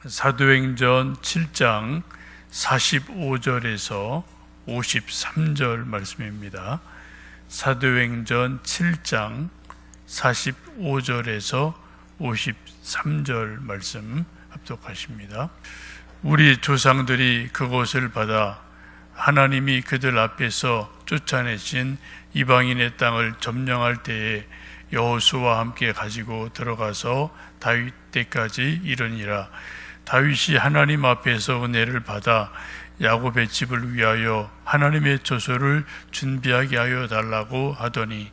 사도행전 7장 45절에서 53절 말씀입니다. 사도행전 7장 45절에서 53절 말씀 합독하십니다. 우리 조상들이 그곳을 받아 하나님이 그들 앞에서 쫓아내신 이방인의 땅을 점령할 때에 여호수아와 함께 가지고 들어가서 다윗 때까지 이르니라. 다윗이 하나님 앞에서 은혜를 받아 야곱의 집을 위하여 하나님의 조소를 준비하게 하여 달라고 하더니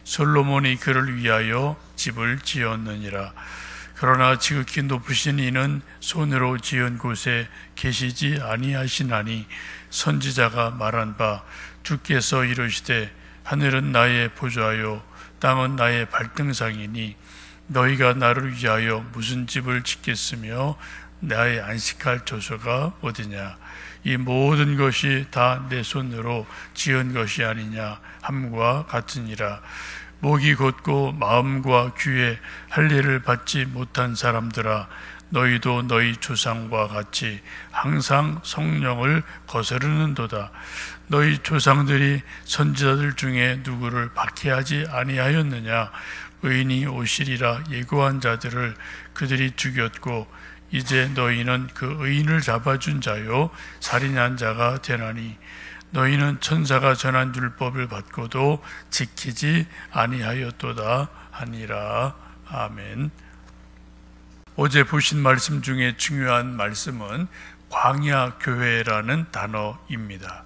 솔로몬이 그를 위하여 집을 지었느니라. 그러나 지극히 높으신 이는 손으로 지은 곳에 계시지 아니하시나니 선지자가 말한 바 주께서 이르시되 하늘은 나의 보좌요 땅은 나의 발등상이니 너희가 나를 위하여 무슨 집을 짓겠으며 나의 안식할 조소가 어디냐. 이 모든 것이 다 내 손으로 지은 것이 아니냐 함과 같으니라. 목이 곧고 마음과 귀에 할례를 받지 못한 사람들아, 너희도 너희 조상과 같이 항상 성령을 거스르는도다. 너희 조상들이 선지자들 중에 누구를 박해하지 아니하였느냐. 의인이 오시리라 예고한 자들을 그들이 죽였고 이제 너희는 그 의인을 잡아준 자요 살인한 자가 되나니 너희는 천사가 전한 율법을 받고도 지키지 아니하였도다 하니라. 아멘. 어제 보신 말씀 중에 중요한 말씀은 광야교회라는 단어입니다.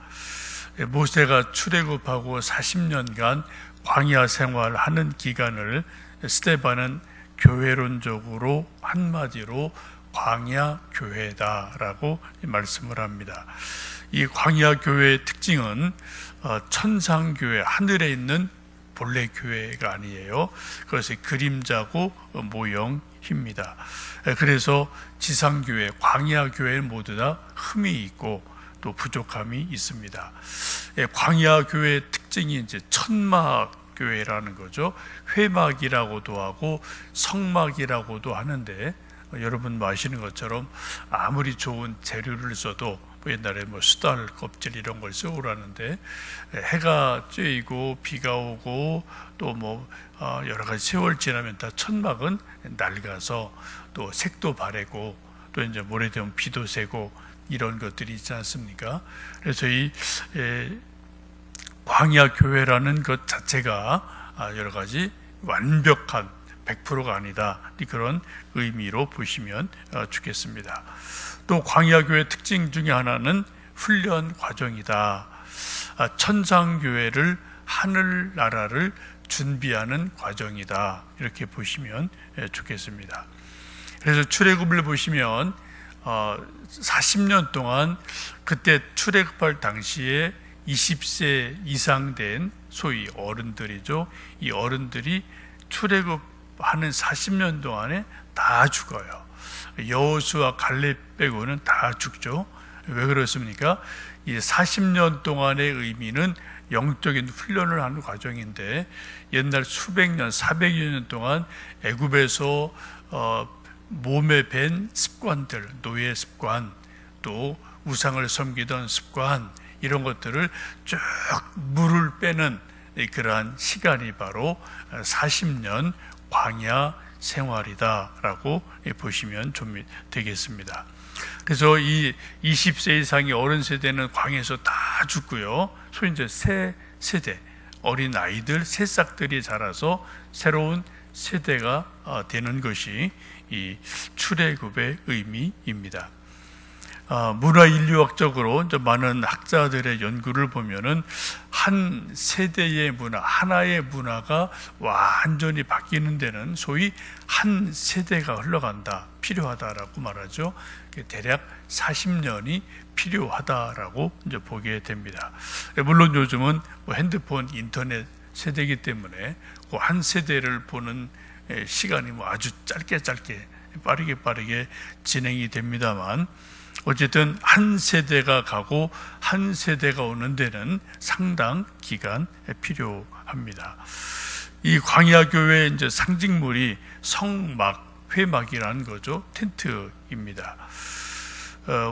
모세가 출애굽하고 40년간 광야 생활하는 기간을 스데반은 교회론적으로 한마디로 광야교회다라고 말씀을 합니다. 이 광야교회의 특징은 천상교회, 하늘에 있는 본래 교회가 아니에요. 그것이 그림자고 모형입니다. 그래서 지상교회, 광야교회 모두 다 흠이 있고 또 부족함이 있습니다. 광야교회의 특징이 이제 천막교회라는 거죠. 회막이라고도 하고 성막이라고도 하는데 여러분 아시는 것처럼 아무리 좋은 재료를 써도 옛날에 수달 껍질 이런 걸 쓰고라는데 해가 쬐이고 비가 오고 또 여러 가지 세월 지나면 다 천막은 낡아서 또 색도 바래고 또 이제 모래 되면 비도 새고 이런 것들이 있지 않습니까? 그래서 이 광야 교회라는 것 자체가 여러 가지 완벽한 100%가 아니다, 그런 의미로 보시면 좋겠습니다. 또 광야교회 특징 중에 하나는 훈련 과정이다. 천상교회를, 하늘나라를 준비하는 과정이다, 이렇게 보시면 좋겠습니다. 그래서 출애굽을 보시면 40년 동안 그때 출애굽할 당시에 20세 이상 된 소위 어른들이죠. 이 어른들이 출애굽하는 40년 동안에 다 죽어요. 여호수아 갈렙 빼고는 다 죽죠. 왜 그렇습니까? 이 40년 동안의 의미는 영적인 훈련을 하는 과정인데 옛날 수백 년, 400여 년 동안 애굽에서 몸에 밴 습관들, 노예 습관, 또 우상을 섬기던 습관, 이런 것들을 쭉 물을 빼는 그러한 시간이 바로 40년 광야 생활이다라고 보시면 좀 되겠습니다. 그래서 이 20세 이상의 어른 세대는 광야에서 다 죽고요. 소위 이제 새 세대, 어린 아이들, 새싹들이 자라서 새로운 세대가 되는 것이 이 출애굽의 의미입니다. 문화인류학적으로 많은 학자들의 연구를 보면은 한 세대의 문화, 하나의 문화가 완전히 바뀌는 데는 소위 한 세대가 흘러간다, 필요하다라고 말하죠. 대략 40년이 필요하다라고 이제 보게 됩니다. 물론 요즘은 핸드폰, 인터넷 세대이기 때문에 그 한 세대를 보는 시간이 아주 짧게 빠르게 진행이 됩니다만, 어쨌든 한 세대가 가고 한 세대가 오는 데는 상당 기간 필요합니다. 이 광야교회의 이제 상징물이 성막, 회막이라는 거죠. 텐트입니다.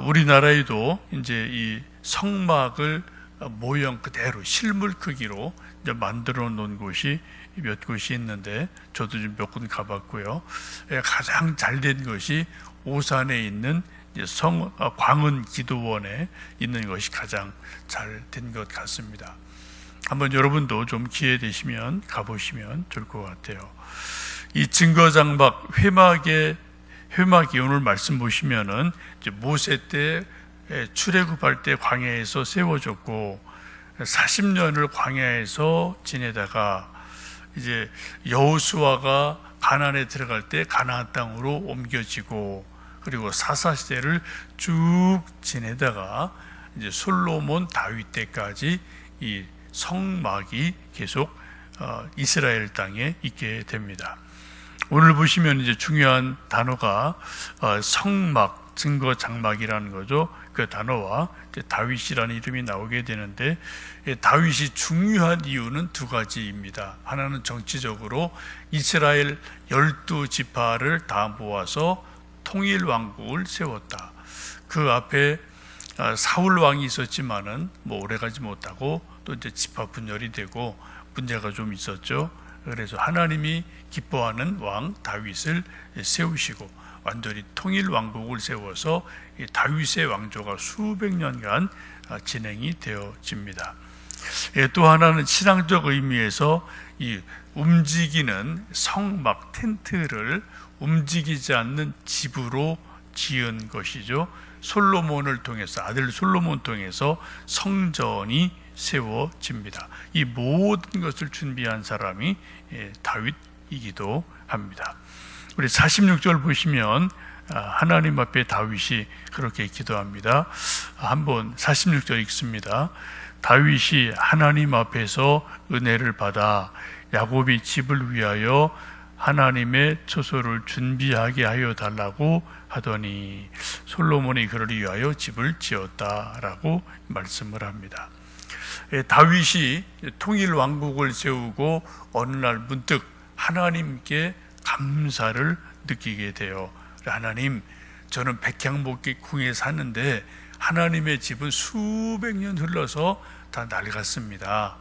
우리나라에도 이제 이 성막을 모형 그대로 실물 크기로 이제 만들어 놓은 곳이 몇 곳이 있는데 저도 좀 몇 군 가봤고요. 가장 잘 된 것이 오산에 있는 광은 기도원에 있는 것이 가장 잘 된 것 같습니다. 한번 여러분도 좀 기회 되시면 가보시면 좋을 것 같아요. 이 증거장막 회막이 오늘 말씀 보시면은 이제 모세 때 출애굽할 때 광야에서 세워졌고 40년을 광야에서 지내다가 이제 여호수아가 가나안에 들어갈 때 가나안 땅으로 옮겨지고 그리고 사사시대를 쭉 지내다가 이제 솔로몬 다윗 때까지 이 성막이 계속 이스라엘 땅에 있게 됩니다. 오늘 보시면 이제 중요한 단어가 성막, 증거 장막이라는 거죠. 그 단어와 다윗이라는 이름이 나오게 되는데 다윗이 중요한 이유는 두 가지입니다. 하나는 정치적으로 이스라엘 12지파를 다 모아서 통일 왕국을 세웠다. 그 앞에 사울 왕이 있었지만은 뭐 오래가지 못하고 또 이제 지파 분열이 되고 문제가 좀 있었죠. 그래서 하나님이 기뻐하는 왕 다윗을 세우시고 완전히 통일 왕국을 세워서 이 다윗의 왕조가 수백 년간 진행이 되어집니다. 또 하나는 신앙적 의미에서 이 움직이는 성막 텐트를 움직이지 않는 집으로 지은 것이죠. 솔로몬을 통해서 아들 솔로몬 통해서 성전이 세워집니다. 이 모든 것을 준비한 사람이 다윗이기도 합니다. 우리 46절 보시면 하나님 앞에 다윗이 그렇게 기도합니다. 한번 46절 읽습니다. 다윗이 하나님 앞에서 은혜를 받아 야곱이 집을 위하여 하나님의 처소를 준비하게 하여 달라고 하더니 솔로몬이 그를 위하여 집을 지었다라고 말씀을 합니다. 다윗이 통일 왕국을 세우고 어느 날 문득 하나님께 감사를 느끼게 돼요. 하나님, 저는 백향목궁에 사는데 하나님의 집은 수백 년 흘러서 다 낡았습니다.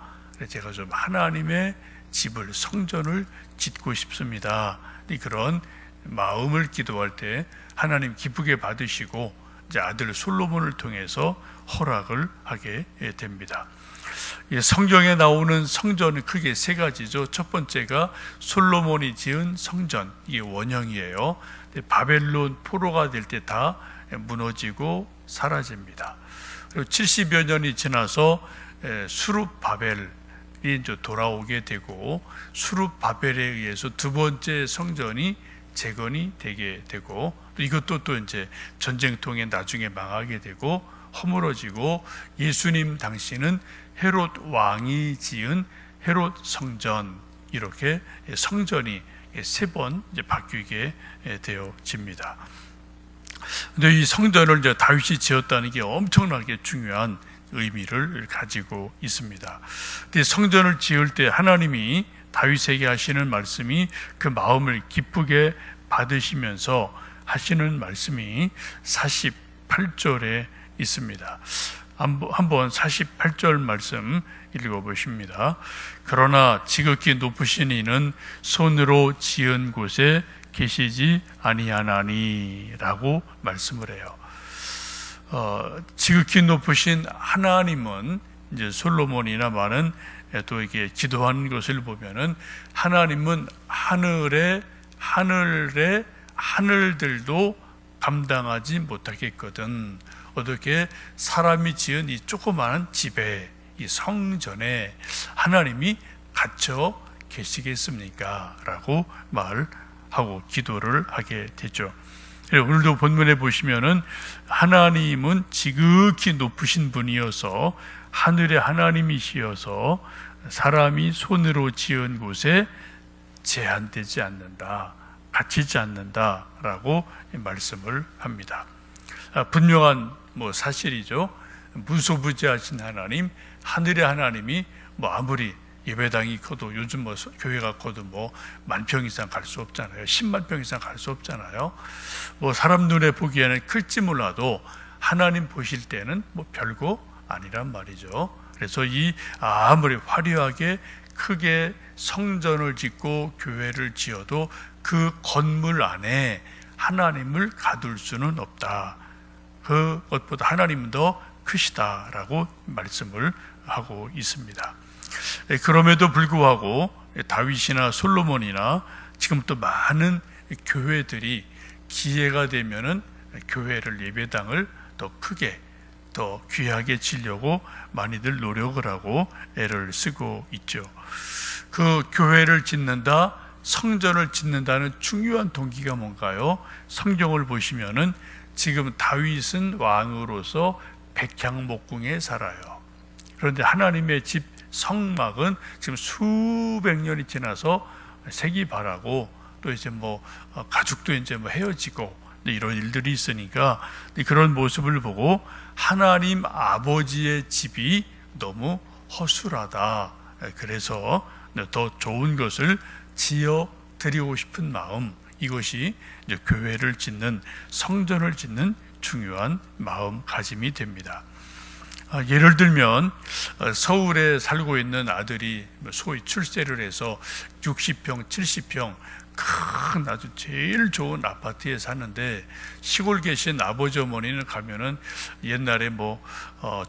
제가 좀 하나님의 집을, 성전을 짓고 싶습니다. 그런 마음을 기도할 때 하나님 기쁘게 받으시고 이제 아들 솔로몬을 통해서 허락을 하게 됩니다. 성경에 나오는 성전은 크게 세 가지죠. 첫 번째가 솔로몬이 지은 성전, 이게 원형이에요. 바벨론 포로가 될 때 다 무너지고 사라집니다. 그리고 70여 년이 지나서 수룹바벨이 이제 돌아오게 되고 수룹바벨에 의해서 두 번째 성전이 재건이 되게 되고 이것도 또 이제 전쟁통에 나중에 망하게 되고 허물어지고 예수님 당시는 헤롯 왕이 지은 헤롯 성전, 이렇게 성전이 세 번 이제 바뀌게 되어집니다. 근데 이 성전을 이제 다윗이 지었다는 게 엄청나게 중요한 의미를 가지고 있습니다. 근데 성전을 지을 때 하나님이 다윗에게 하시는 말씀이 그 마음을 기쁘게 받으시면서 하시는 말씀이 48절에 있습니다. 한번 48절 말씀 읽어보십니다. 그러나 지극히 높으신 이는 손으로 지은 곳에 계시지 아니하나니 라고 말씀을 해요. 지극히 높으신 하나님은 이제 솔로몬이나 많은 또 이게 기도하는 것을 보면은 하나님은 하늘들도 감당하지 못하겠거든. 어떻게 사람이 지은 이 조그마한 집에, 이 성전에 하나님이 갇혀 계시겠습니까? 라고 말하고 기도를 하게 되죠. 오늘도 본문에 보시면은 하나님은 지극히 높으신 분이어서 하늘의 하나님이시어서 사람이 손으로 지은 곳에 제한되지 않는다, 갇히지 않는다라고 말씀을 합니다. 분명한 사실이죠. 무소부지하신 하나님, 하늘의 하나님이 아무리 예배당이 커도 요즘 뭐 교회가 커도 뭐 10,000평 이상 갈 수 없잖아요. 10만 평 이상 갈 수 없잖아요. 뭐 사람 눈에 보기에는 클지 몰라도 하나님 보실 때는 뭐 별거 아니란 말이죠. 그래서 이 아무리 화려하게 크게 성전을 짓고 교회를 지어도 그 건물 안에 하나님을 가둘 수는 없다. 그것보다 하나님은 더 크시다라고 말씀을 하고 있습니다. 그럼에도 불구하고 다윗이나 솔로몬이나 지금 또 많은 교회들이 기회가 되면은 교회를, 예배당을 더 크게, 더 귀하게 지려고 많이들 노력을 하고 애를 쓰고 있죠. 그 교회를 짓는다, 성전을 짓는다는 중요한 동기가 뭔가요? 성경을 보시면은 지금 다윗은 왕으로서 백향목궁에 살아요. 그런데 하나님의 집 성막은 지금 수백 년이 지나서 색이 바라고 또 이제 뭐 가족도 이제 뭐 헤어지고 이런 일들이 있으니까 그런 모습을 보고 하나님 아버지의 집이 너무 허술하다. 그래서 더 좋은 것을 지어 드리고 싶은 마음, 이것이 이제 교회를 짓는, 성전을 짓는 중요한 마음가짐이 됩니다. 예를 들면 서울에 살고 있는 아들이 소위 출세를 해서 60평, 70평 큰 아주 제일 좋은 아파트에 사는데, 시골 계신 아버지 어머니는 가면은 옛날에 뭐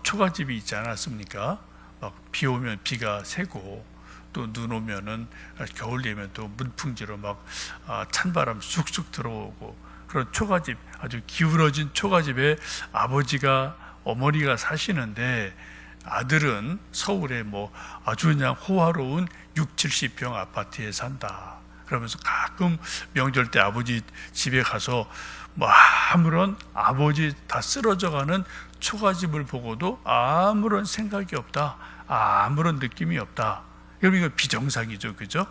초가집이 있지 않았습니까? 막 비 오면 비가 새고 또 눈 오면은 겨울 되면 또 문풍지로 막 찬바람 쑥쑥 들어오고, 그런 초가집, 아주 기울어진 초가집에 아버지가, 어머니가 사시는데 아들은 서울에 뭐 아주 그냥 호화로운 60, 70평 아파트에 산다. 그러면서 가끔 명절 때 아버지 집에 가서 뭐 아무런, 아버지 다 쓰러져가는 초가집을 보고도 아무런 생각이 없다, 아무런 느낌이 없다. 여러분, 이거 비정상이죠, 그죠?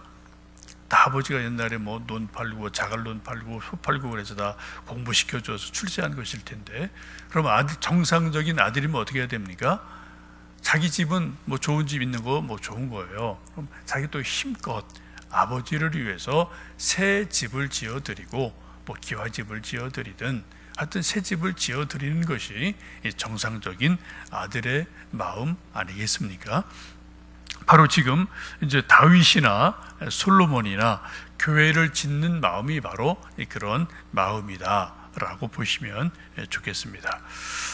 다 아버지가 옛날에 뭐 논 팔고 자갈논 팔고 소 팔고 그래서 다 공부시켜줘서 출세한 것일 텐데, 그럼 아들, 정상적인 아들이면 어떻게 해야 됩니까? 자기 집은 뭐 좋은 집 있는 거 뭐 좋은 거예요. 그럼 자기 또 힘껏 아버지를 위해서 새 집을 지어드리고 뭐 기와집을 지어드리든 하여튼 새 집을 지어드리는 것이 정상적인 아들의 마음 아니겠습니까? 바로 지금 이제 다윗이나 솔로몬이나 교회를 짓는 마음이 바로 그런 마음이다라고 보시면 좋겠습니다.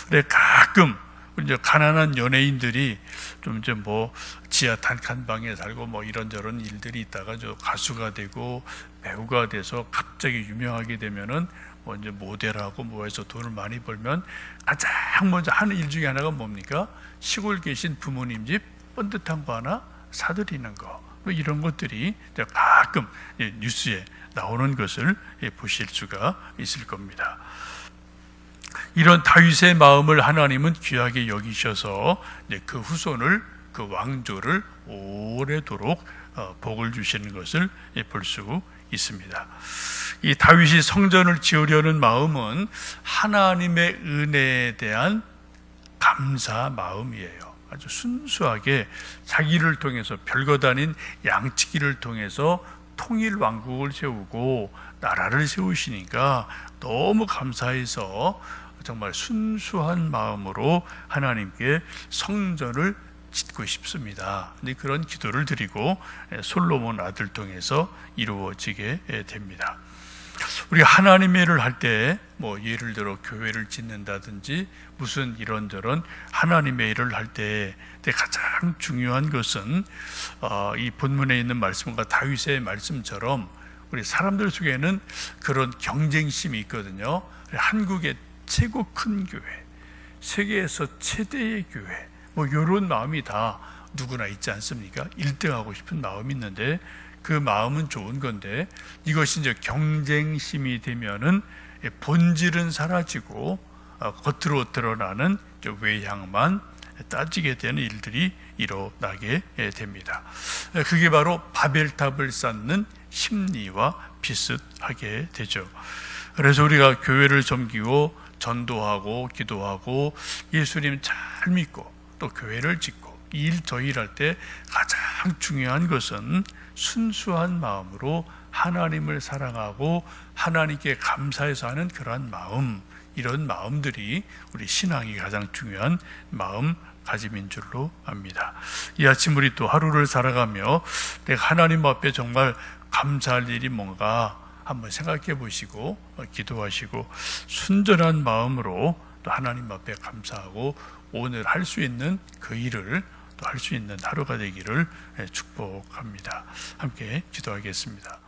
그래, 가끔 이제 가난한 연예인들이 좀 이제 뭐 지하 단칸방에 살고 뭐 이런저런 일들이 있다가 저 가수가 되고 배우가 돼서 갑자기 유명하게 되면은 뭐 이제 모델하고 뭐 해서 돈을 많이 벌면 가장 먼저 하는 일 중에 하나가 뭡니까? 시골 계신 부모님 집 번듯한 거 하나 사드리는 거, 뭐 이런 것들이 가끔 뉴스에 나오는 것을 보실 수가 있을 겁니다. 이런 다윗의 마음을 하나님은 귀하게 여기셔서 그 후손을, 그 왕조를 오래도록 복을 주시는 것을 볼 수 있습니다. 이 다윗이 성전을 지으려는 마음은 하나님의 은혜에 대한 감사 마음이에요. 아주 순수하게 자기를 통해서, 별것 아닌 양치기를 통해서 통일 왕국을 세우고 나라를 세우시니까 너무 감사해서 정말 순수한 마음으로 하나님께 성전을 짓고 싶습니다. 그런 기도를 드리고 솔로몬 아들 통해서 이루어지게 됩니다. 우리가 하나님의 일을 할 때 뭐 예를 들어 교회를 짓는다든지 무슨 이런저런 하나님의 일을 할 때 가장 중요한 것은 이 본문에 있는 말씀과 다윗의 말씀처럼 우리 사람들 속에는 그런 경쟁심이 있거든요. 한국의 최고 큰 교회, 세계에서 최대의 교회, 뭐 이런 마음이 다 누구나 있지 않습니까? 1등하고 싶은 마음이 있는데 그 마음은 좋은 건데, 이것이 이제 경쟁심이 되면은 본질은 사라지고 겉으로 드러나는 외향만 따지게 되는 일들이 일어나게 됩니다. 그게 바로 바벨탑을 쌓는 심리와 비슷하게 되죠. 그래서 우리가 교회를 섬기고 전도하고 기도하고 예수님 잘 믿고 또 교회를 짓고 이 일 저 일 할 때 가장 중요한 것은 순수한 마음으로 하나님을 사랑하고 하나님께 감사해서 하는 그러한 마음, 이런 마음들이 우리 신앙이 가장 중요한 마음가짐인 줄로 압니다. 이 아침 우리 또 하루를 살아가며 내가 하나님 앞에 정말 감사할 일이 뭔가 한번 생각해 보시고 기도하시고 순전한 마음으로 또 하나님 앞에 감사하고 오늘 할 수 있는 그 일을 또 할 수 있는 하루가 되기를 축복합니다. 함께 기도하겠습니다.